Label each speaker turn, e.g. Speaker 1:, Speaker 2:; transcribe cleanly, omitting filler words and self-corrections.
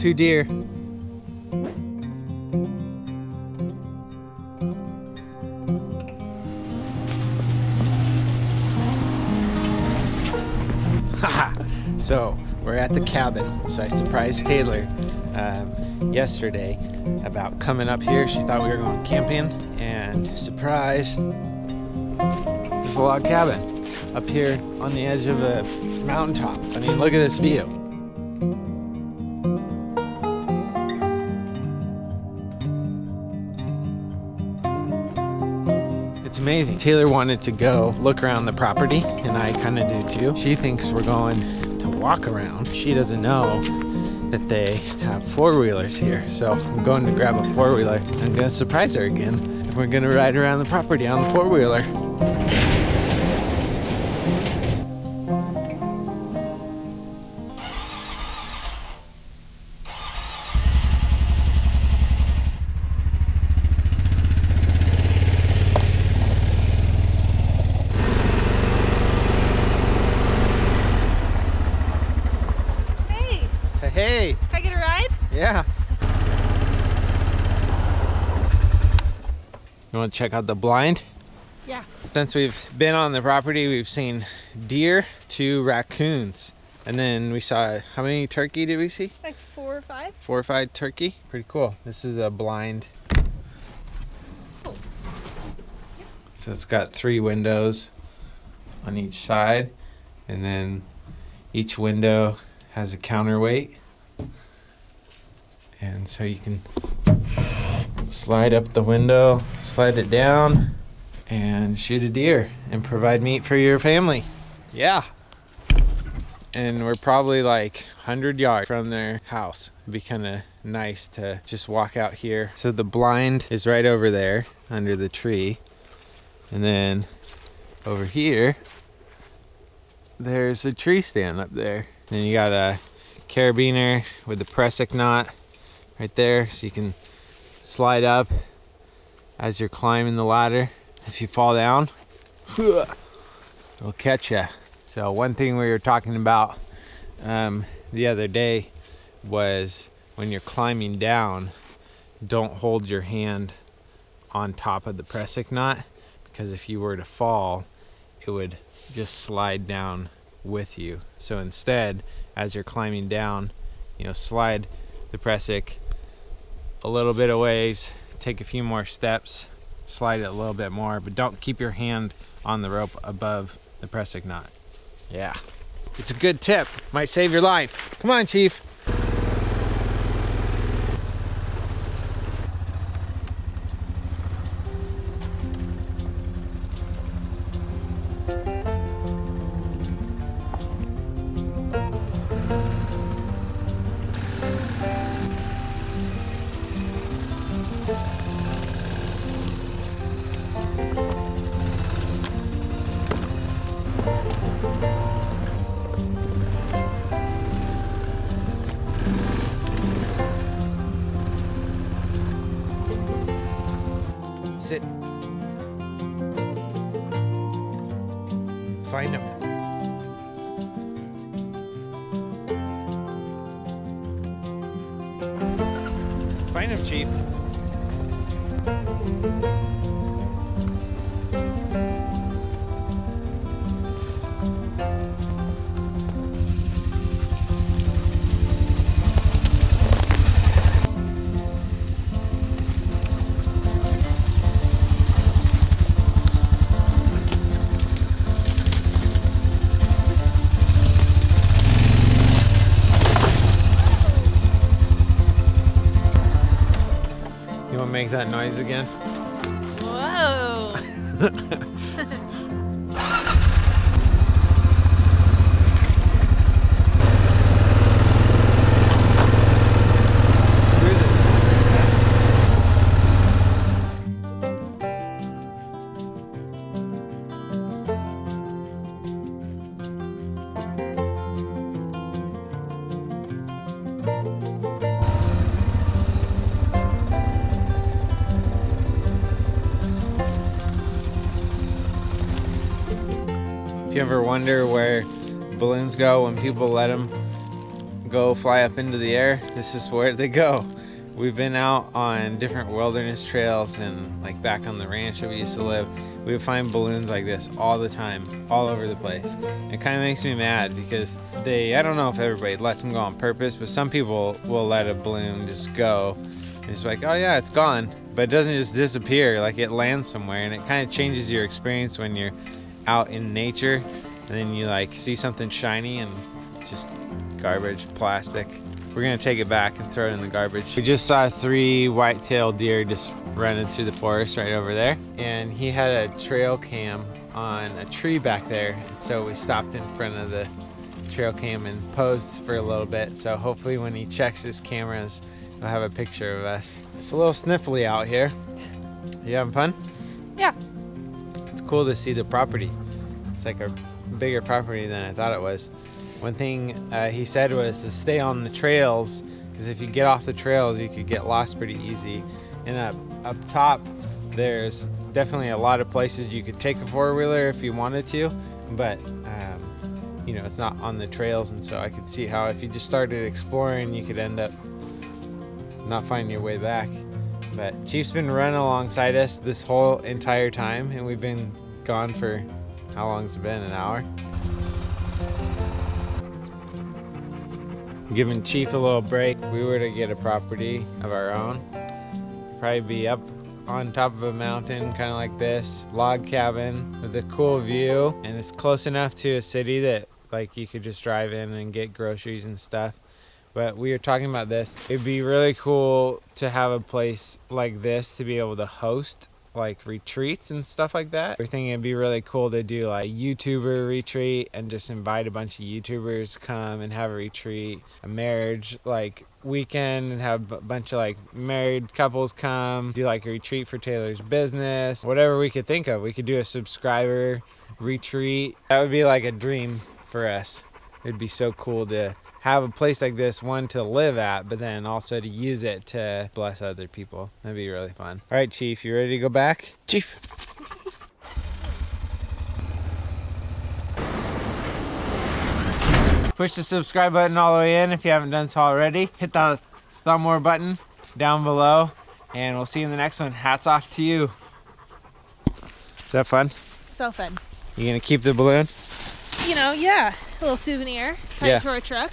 Speaker 1: 2 deer. So we're at the cabin. So I surprised Taylor yesterday about coming up here. She thought we were going camping, and surprise, there's a log cabin up here on the edge of a mountaintop. I mean, look at this view. It's amazing. Taylor wanted to go look around the property, and I kind of do too. She thinks we're going to walk around. She doesn't know that they have 4-wheelers here. So I'm going to grab a 4-wheeler. I'm gonna surprise her again. We're gonna ride around the property on the 4-wheeler. Hey!
Speaker 2: Can I get a ride?
Speaker 1: Yeah. You want to check out the blind?
Speaker 2: Yeah.
Speaker 1: Since we've been on the property, we've seen deer, 2 raccoons, and then we saw, how many turkey did we see?
Speaker 2: Like 4 or 5.
Speaker 1: 4 or 5 turkey. Pretty cool. This is a blind. So it's got 3 windows on each side, and then each window has a counterweight. And so you can slide up the window, slide it down, and shoot a deer and provide meat for your family. Yeah. And we're probably like 100 yards from their house. It'd be kind of nice to just walk out here. So the blind is right over there under the tree. And then over here, there's a tree stand up there. Then you got a carabiner with the pressic knot right there, so you can slide up as you're climbing the ladder. If you fall down, it'll catch you. So one thing we were talking about the other day was when you're climbing down, don't hold your hand on top of the pressic knot, because if you were to fall, it would just slide down with you. So instead, as you're climbing down, slide the pressic a little bit of ways, take a few more steps, slide it a little bit more, but don't keep your hand on the rope above the pressic knot. Yeah, it's a good tip, might save your life. Come on, Chief. Sit. Find him. Find him, Chief. You want to make that noise again?
Speaker 2: Whoa!
Speaker 1: If you ever wonder where balloons go when people let them go fly up into the air, this is where they go. We've been out on different wilderness trails and like back on the ranch that we used to live. We would find balloons like this all the time, all over the place. It kind of makes me mad because I don't know if everybody lets them go on purpose, but some people will let a balloon just go. And it's like, oh yeah, it's gone. But it doesn't just disappear, like it lands somewhere, and it kind of changes your experience when you're out in nature and then you like see something shiny and it's just garbage, plastic. We're gonna take it back and throw it in the garbage. We just saw 3 white-tailed deer just running through the forest right over there. And he had a trail cam on a tree back there. So we stopped in front of the trail cam and posed for a little bit. So hopefully when he checks his cameras, he'll have a picture of us. It's a little sniffly out here. You having fun?
Speaker 2: Yeah.
Speaker 1: It's cool to see the property. It's like a bigger property than I thought it was. One thing he said was to stay on the trails, because if you get off the trails you could get lost pretty easy. And up top there's definitely a lot of places you could take a four-wheeler if you wanted to, but you know, it's not on the trails, and so I could see how if you just started exploring you could end up not finding your way back. But Chief's been running alongside us this whole entire time, and we've been gone for, how long's it been, an hour? Giving Chief a little break. If we were to get a property of our own, probably be up on top of a mountain, kind of like this, log cabin with a cool view, and it's close enough to a city that like you could just drive in and get groceries and stuff. But we were talking about this. It'd be really cool to have a place like this to be able to host like retreats and stuff like that. We're thinking it'd be really cool to do like a YouTuber retreat and just invite a bunch of YouTubers to come and have a retreat, a marriage like weekend, and have a bunch of like married couples come, do like a retreat for Taylor's business, whatever we could think of. We could do a subscriber retreat. That would be like a dream for us. It'd be so cool to have a place like this, one to live at, but then also to use it to bless other people. That'd be really fun. All right, Chief, you ready to go back? Chief. Push the subscribe button all the way in if you haven't done so already. Hit the thumb more button down below, and we'll see you in the next one. Hats off to you. Is that fun?
Speaker 2: So fun.
Speaker 1: You gonna keep the balloon?
Speaker 2: You know, yeah. A little souvenir tied to our truck.